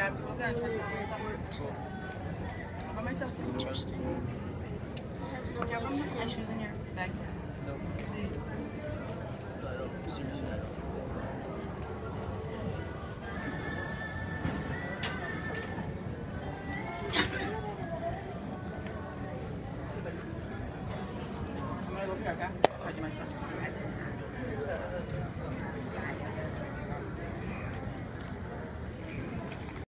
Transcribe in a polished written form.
have to go there and check my stuff. By myself. Interesting. Do you have my shoes in your bag? No. I don't. Seriously, I don't. I'm gonna go here, okay? Charge my stuff.